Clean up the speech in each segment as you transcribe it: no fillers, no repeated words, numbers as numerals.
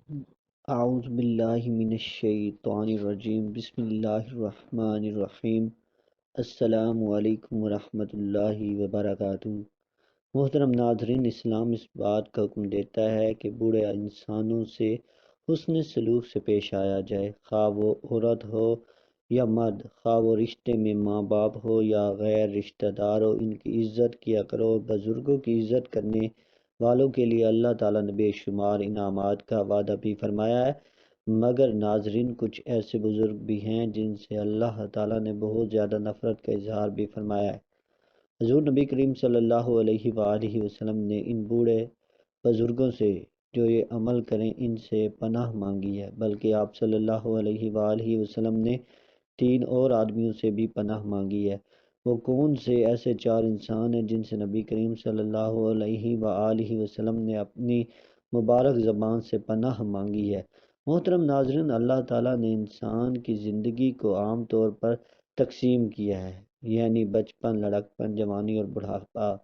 اعوذ باللہ من الشیطان الرجیم، بسم اللہ الرحمن الرحیم۔ السلام علیکم ورحمۃ اللہ وبرکاتہ۔ محترم ناظرین، اسلام اس بات کا حکم دیتا ہے کہ بوڑھے انسانوں سے حسن سلوک سے پیش آیا جائے، خواہ وہ عورت ہو یا مرد، خواہ وہ رشتے میں ماں باپ ہو یا غیر رشتہ دار ہو، ان کی عزت کیا کرو۔ بزرگوں کی عزت کرنے والوں کے لیے اللہ تعالیٰ نے بے شمار انعامات کا وعدہ بھی فرمایا ہے، مگر ناظرین کچھ ایسے بزرگ بھی ہیں جن سے اللہ تعالیٰ نے بہت زیادہ نفرت کا اظہار بھی فرمایا ہے۔ حضور نبی کریم صلی اللہ علیہ وآلہ وسلم نے ان بوڑھے بزرگوں سے جو یہ عمل کریں ان سے پناہ مانگی ہے، بلکہ آپ صلی اللہ علیہ وآلہ وسلم نے 3 اور آدمیوں سے بھی پناہ مانگی ہے۔ وہ کون سے ایسے 4 انسان ہیں جن سے نبی کریم صلی اللہ علیہ وآلہ وسلم نے اپنی مبارک زبان سے پناہ مانگی ہے؟ محترم ناظرین، اللہ تعالیٰ نے انسان کی زندگی کو عام طور پر تقسیم کیا ہے، یعنی بچپن، لڑکپن، جوانی اور بڑھاپا۔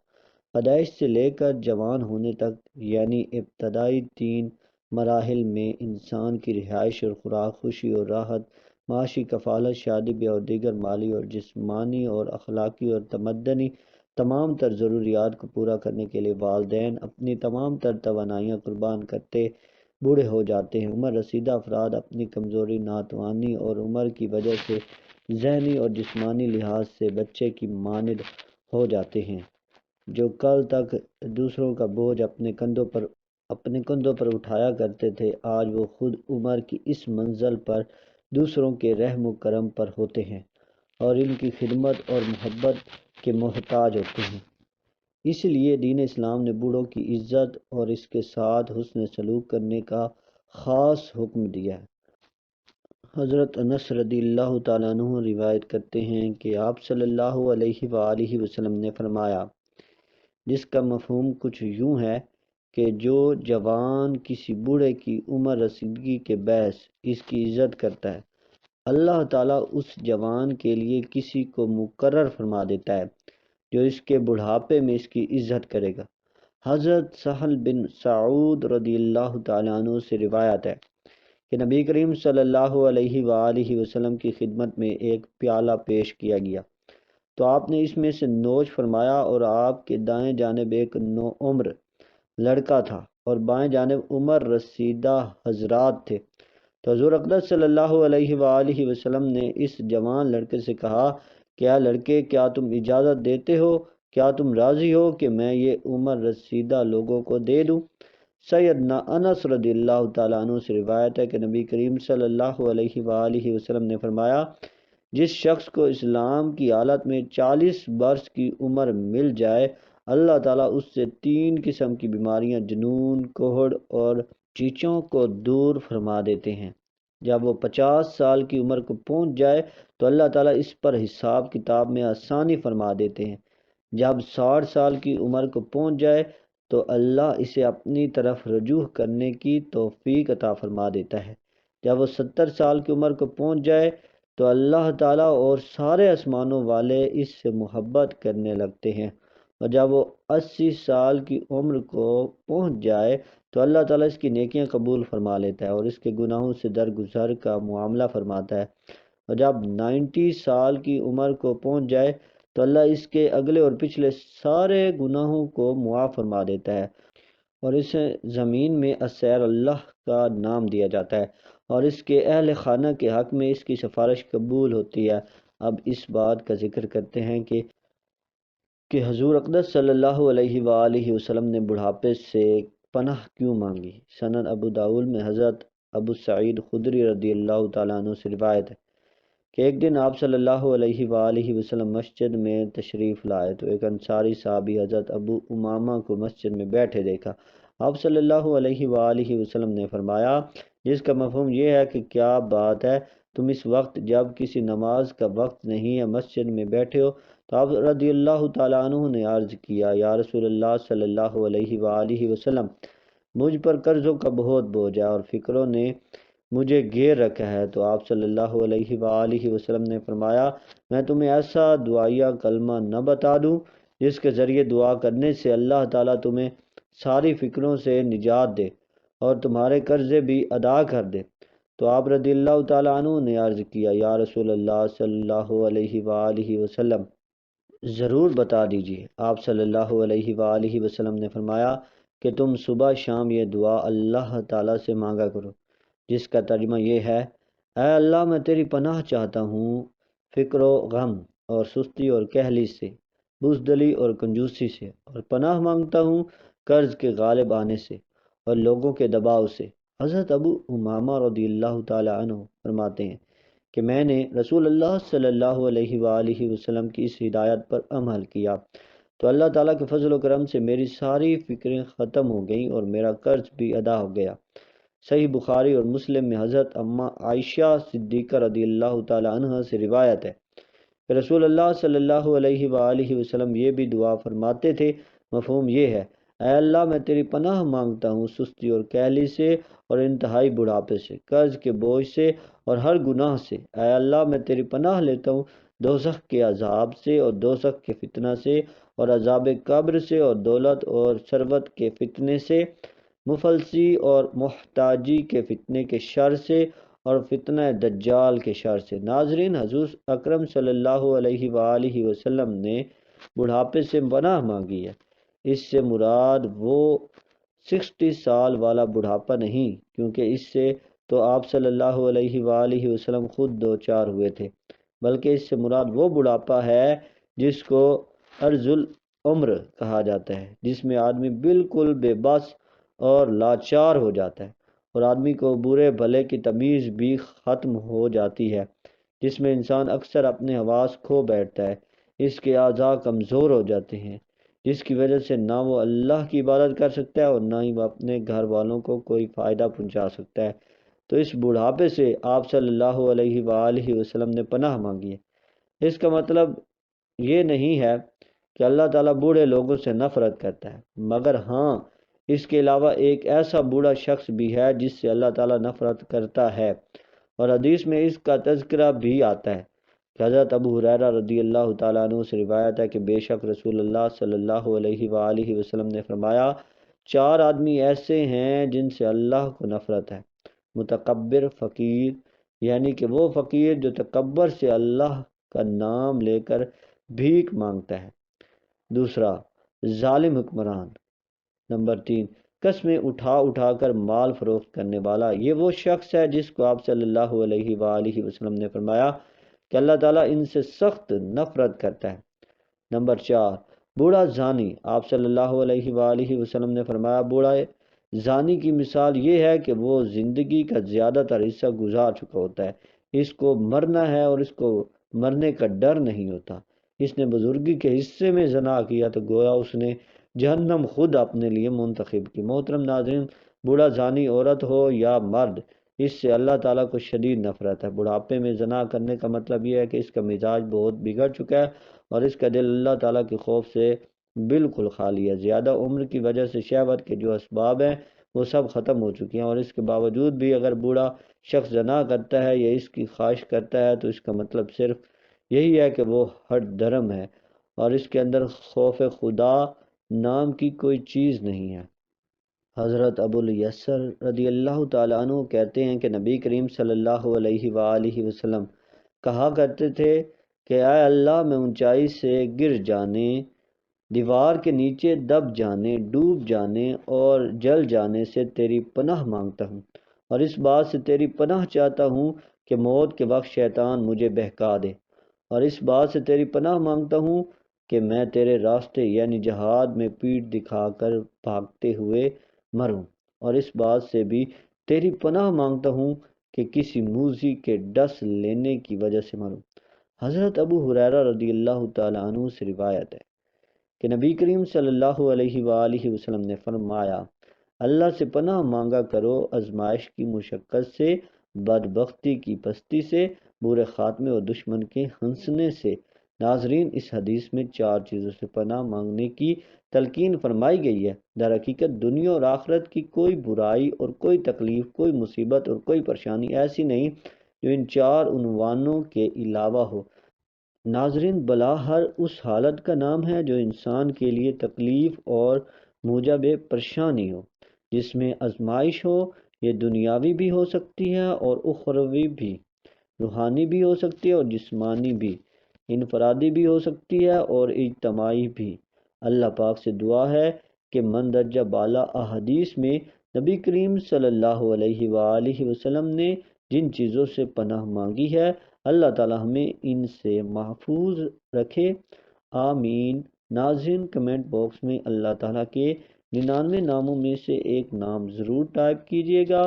پیدائش سے لے کر جوان ہونے تک، یعنی ابتدائی 3 مراحل میں انسان کی رہائش اور خوراک، خوشی اور راحت، معاشی کفالت، شادی بیاہ اور دیگر مالی اور جسمانی اور اخلاقی اور تمدنی تمام تر ضروریات کو پورا کرنے کے لیے والدین اپنی تمام تر توانائیاں قربان کرتے بوڑھے ہو جاتے ہیں۔ عمر رسیدہ افراد اپنی کمزوری، ناتوانی اور عمر کی وجہ سے ذہنی اور جسمانی لحاظ سے بچے کی مانند ہو جاتے ہیں۔ جو کل تک دوسروں کا بوجھ اپنے کندھوں پر اٹھایا کرتے تھے، آج وہ خود عمر کی اس منزل پر دوسروں کے رحم و کرم پر ہوتے ہیں اور ان کی خدمت اور محبت کے محتاج ہوتے ہیں۔ اس لیے دین اسلام نے بوڑھوں کی عزت اور اس کے ساتھ حسن سلوک کرنے کا خاص حکم دیا ہے۔ حضرت انس رضی اللہ تعالیٰ عنہ روایت کرتے ہیں کہ آپ صلی اللہ علیہ وآلہ وسلم نے فرمایا، جس کا مفہوم کچھ یوں ہے کہ جو جوان کسی بوڑھے کی عمر رسیدگی کے باعث اس کی عزت کرتا ہے، اللہ تعالیٰ اس جوان کے لیے کسی کو مقرر فرما دیتا ہے جو اس کے بڑھاپے میں اس کی عزت کرے گا۔ حضرت سہل بن سعود رضی اللہ تعالیٰ عنہ سے روایت ہے کہ نبی کریم صلی اللہ علیہ وآلہ وسلم کی خدمت میں ایک پیالہ پیش کیا گیا تو آپ نے اس میں سے نوش فرمایا، اور آپ کے دائیں جانب ایک نوعمر لڑکا تھا اور بائیں جانب عمر رسیدہ حضرات تھے۔ تو حضور اقدس صلی اللہ علیہ وآلہ وسلم نے اس جوان لڑکے سے کہا، کیا لڑکے، کیا تم اجازت دیتے ہو، کیا تم راضی ہو کہ میں یہ عمر رسیدہ لوگوں کو دے دوں؟ سیدنا انس رضی اللہ تعالیٰ عنہ سے روایت ہے کہ نبی کریم صلی اللہ علیہ وآلہ وسلم نے فرمایا، جس شخص کو اسلام کی حالت میں 40 برس کی عمر مل جائے، اللہ تعالیٰ اس سے 3 قسم کی بیماریاں، جنون، کوہڑ اور چیچوں کو دور فرما دیتے ہیں۔ جب وہ 50 سال کی عمر کو پہنچ جائے تو اللہ تعالیٰ اس پر حساب کتاب میں آسانی فرما دیتے ہیں۔ جب 60 سال کی عمر کو پہنچ جائے تو اللہ اسے اپنی طرف رجوع کرنے کی توفیق عطا فرما دیتا ہے۔ جب وہ 70 سال کی عمر کو پہنچ جائے تو اللہ تعالیٰ اور سارے آسمانوں والے اس سے محبت کرنے لگتے ہیں، اور جب وہ 80 سال کی عمر کو پہنچ جائے تو اللہ تعالیٰ اس کی نیکیاں قبول فرما لیتا ہے اور اس کے گناہوں سے درگزر کا معاملہ فرماتا ہے، اور جب 90 سال کی عمر کو پہنچ جائے تو اللہ اس کے اگلے اور پچھلے سارے گناہوں کو معاف فرما دیتا ہے، اور اسے زمین میں السیر اللہ کا نام دیا جاتا ہے، اور اس کے اہل خانہ کے حق میں اس کی سفارش قبول ہوتی ہے۔ اب اس بات کا ذکر کرتے ہیں کہ حضور اقدس صلی اللہ علیہ وآلہ وسلم نے بڑھاپے سے پناہ کیوں مانگی؟ سنن ابو داؤد میں حضرت ابو سعید خدری رضی اللہ تعالیٰ عنہ سے روایت ہے کہ ایک دن آپ صلی اللہ علیہ وآلہ وسلم مسجد میں تشریف لائے تو ایک انصاری صحابی حضرت ابو امامہ کو مسجد میں بیٹھے دیکھا۔ آپ صلی اللہ علیہ وآلہ وسلم نے فرمایا، جس کا مفہوم یہ ہے کہ کیا بات ہے، تم اس وقت جب کسی نماز کا وقت نہیں ہے مسجد میں بیٹھے ہو؟ تو آپ رضی اللہ تعالیٰ عنہ نے عرض کیا، یا رسول اللہ صلی اللہ علیہ وآلہ وسلم، مجھ پر قرضوں کا بہت بوجھ ہے اور فکروں نے مجھے گھیر رکھا ہے۔ تو آپ صلی اللہ علیہ وآلہ وسلم نے فرمایا، میں تمہیں ایسا دعائیہ کلمہ نہ بتا دوں جس کے ذریعے دعا کرنے سے اللہ تعالیٰ تمہیں ساری فکروں سے نجات دے اور تمہارے قرضے بھی ادا کر دے۔ تو آپ رضی اللہ تعالیٰ عنہ نے عرض کیا، یا رسول اللہ صلی اللہ علیہ وآلہ وسلم، ضرور بتا دیجیے۔ آپ صلی اللہ علیہ وآلہ وسلم نے فرمایا کہ تم صبح شام یہ دعا اللہ تعالیٰ سے مانگا کرو، جس کا ترجمہ یہ ہے: اے اللہ، میں تیری پناہ چاہتا ہوں فکر و غم اور سستی اور کہلی سے، بزدلی اور کنجوسی سے، اور پناہ مانگتا ہوں قرض کے غالب آنے سے اور لوگوں کے دباؤ سے۔ حضرت ابو امامہ رضی اللہ تعالیٰ عنہ فرماتے ہیں کہ میں نے رسول اللہ صلی اللہ علیہ وآلہ وسلم کی اس ہدایت پر عمل کیا تو اللہ تعالیٰ کے فضل و کرم سے میری ساری فکریں ختم ہو گئیں اور میرا قرض بھی ادا ہو گیا۔ صحیح بخاری اور مسلم میں حضرت اماں عائشہ صدیقہ رضی اللہ تعالیٰ عنہ سے روایت ہے کہ رسول اللہ صلی اللہ علیہ وآلہ وسلم یہ بھی دعا فرماتے تھے، مفہوم یہ ہے: اے اللہ، میں تیری پناہ مانگتا ہوں سستی اور کہلی سے اور انتہائی بڑھاپے سے، قرض کے بوجھ سے اور ہر گناہ سے۔ اے اللہ، میں تیری پناہ لیتا ہوں دوزخ کے عذاب سے اور دوزخ کے فتنہ سے اور عذاب قبر سے اور دولت اور ثروت کے فتنے سے، مفلسی اور محتاجی کے فتنے کے شر سے اور فتنہ دجال کے شر سے۔ ناظرین، حضور اکرم صلی اللہ علیہ وآلہ وسلم نے بڑھاپے سے پناہ مانگی ہے۔ اس سے مراد وہ 60 سال والا بڑھاپا نہیں، کیونکہ اس سے تو آپ صلی اللہ علیہ وآلہ وسلم خود دوچار ہوئے تھے، بلکہ اس سے مراد وہ بڑھاپا ہے جس کو ارذ العمر کہا جاتا ہے، جس میں آدمی بالکل بے بس اور لاچار ہو جاتا ہے اور آدمی کو برے بھلے کی تمیز بھی ختم ہو جاتی ہے، جس میں انسان اکثر اپنے حواس کھو بیٹھتا ہے، اس کے اعضاء کمزور ہو جاتے ہیں، جس کی وجہ سے نہ وہ اللہ کی عبادت کر سکتا ہے اور نہ ہی وہ اپنے گھر والوں کو کوئی فائدہ پہنچا سکتا ہے۔ تو اس بڑھاپے سے آپ صلی اللہ علیہ وآلہ وسلم نے پناہ مانگی ہے۔ اس کا مطلب یہ نہیں ہے کہ اللہ تعالیٰ بوڑھے لوگوں سے نفرت کرتا ہے، مگر ہاں، اس کے علاوہ ایک ایسا بوڑھا شخص بھی ہے جس سے اللہ تعالیٰ نفرت کرتا ہے، اور حدیث میں اس کا تذکرہ بھی آتا ہے کہ حضرت ابو ہریرہ رضی اللہ تعالیٰ عنہ سے روایت ہے کہ بے شک رسول اللہ صلی اللہ علیہ وآلہ وسلم نے فرمایا، 4 آدمی ایسے ہیں جن سے اللہ کو نفرت ہے: متکبر فقیر، یعنی کہ وہ فقیر جو تکبر سے اللہ کا نام لے کر بھیک مانگتا ہے۔ دوسرا، ظالم حکمران۔ نمبر 3، قسمیں اٹھا اٹھا کر مال فروخت کرنے والا۔ یہ وہ شخص ہے جس کو آپ صلی اللہ علیہ وآلہ وسلم نے فرمایا کہ اللہ تعالیٰ ان سے سخت نفرت کرتا ہے۔ نمبر 4، بوڑھا زانی۔ آپ صلی اللہ علیہ وآلہ وسلم نے فرمایا، بوڑھا زانی کی مثال یہ ہے کہ وہ زندگی کا زیادہ تر حصہ گزار چکا ہوتا ہے، اس کو مرنا ہے اور اس کو مرنے کا ڈر نہیں ہوتا۔ اس نے بزرگی کے حصے میں زنا کیا تو گویا اس نے جہنم خود اپنے لیے منتخب کی۔ محترم ناظرین، بوڑھا زانی عورت ہو یا مرد، اس سے اللہ تعالیٰ کو شدید نفرت ہے۔ بڑھاپے میں زنا کرنے کا مطلب یہ ہے کہ اس کا مزاج بہت بگڑ چکا ہے اور اس کا دل اللہ تعالیٰ کے خوف سے بالکل خالی ہے۔ زیادہ عمر کی وجہ سے شہوت کے جو اسباب ہیں وہ سب ختم ہو چکی ہیں، اور اس کے باوجود بھی اگر بوڑھا شخص زنا کرتا ہے یا اس کی خواہش کرتا ہے تو اس کا مطلب صرف یہی ہے کہ وہ ہٹ درم ہے اور اس کے اندر خوف خدا نام کی کوئی چیز نہیں ہے۔ حضرت ابو الیسر رضی اللہ تعالیٰ عنہ کہتے ہیں کہ نبی کریم صلی اللہ علیہ وآلہ وسلم کہا کرتے تھے کہ اے اللہ، میں اونچائی سے گر جانے، دیوار کے نیچے دب جانے، ڈوب جانے اور جل جانے سے تیری پناہ مانگتا ہوں، اور اس بات سے تیری پناہ چاہتا ہوں کہ موت کے وقت شیطان مجھے بہکا دے، اور اس بات سے تیری پناہ مانگتا ہوں کہ میں تیرے راستے یعنی جہاد میں پیٹھ دکھا کر بھاگتے ہوئے مروں، اور اس بات سے بھی تیری پناہ مانگتا ہوں کہ کسی موذی کے ڈس لینے کی وجہ سے مروں۔ حضرت ابو ہریرہ رضی اللہ تعالیٰ عنہ سے روایت ہے کہ نبی کریم صلی اللہ علیہ وآلہ وسلم نے فرمایا، اللہ سے پناہ مانگا کرو آزمائش کی مشقت سے، بدبختی کی پستی سے، برے خاتمے اور دشمن کے ہنسنے سے۔ ناظرین، اس حدیث میں 4 چیزوں سے پناہ مانگنے کی تلقین فرمائی گئی ہے۔ در حقیقت دنیا اور آخرت کی کوئی برائی اور کوئی تکلیف، کوئی مصیبت اور کوئی پریشانی ایسی نہیں جو ان 4 عنوانوں کے علاوہ ہو۔ ناظرین، بلا ہر اس حالت کا نام ہے جو انسان کے لیے تکلیف اور موجب پریشانی ہو، جس میں آزمائش ہو، یہ دنیاوی بھی ہو سکتی ہے اور اخروی بھی، روحانی بھی ہو سکتی ہے اور جسمانی بھی، انفرادی بھی ہو سکتی ہے اور اجتماعی بھی۔ اللہ پاک سے دعا ہے کہ مندرجہ بالا احادیث میں نبی کریم صلی اللہ علیہ وآلہ وسلم نے جن چیزوں سے پناہ مانگی ہے، اللہ تعالی ہمیں ان سے محفوظ رکھے، آمین۔ ناظرین، کمنٹ باکس میں اللہ تعالیٰ کے 99 ناموں میں سے ایک نام ضرور ٹائپ کیجیے گا۔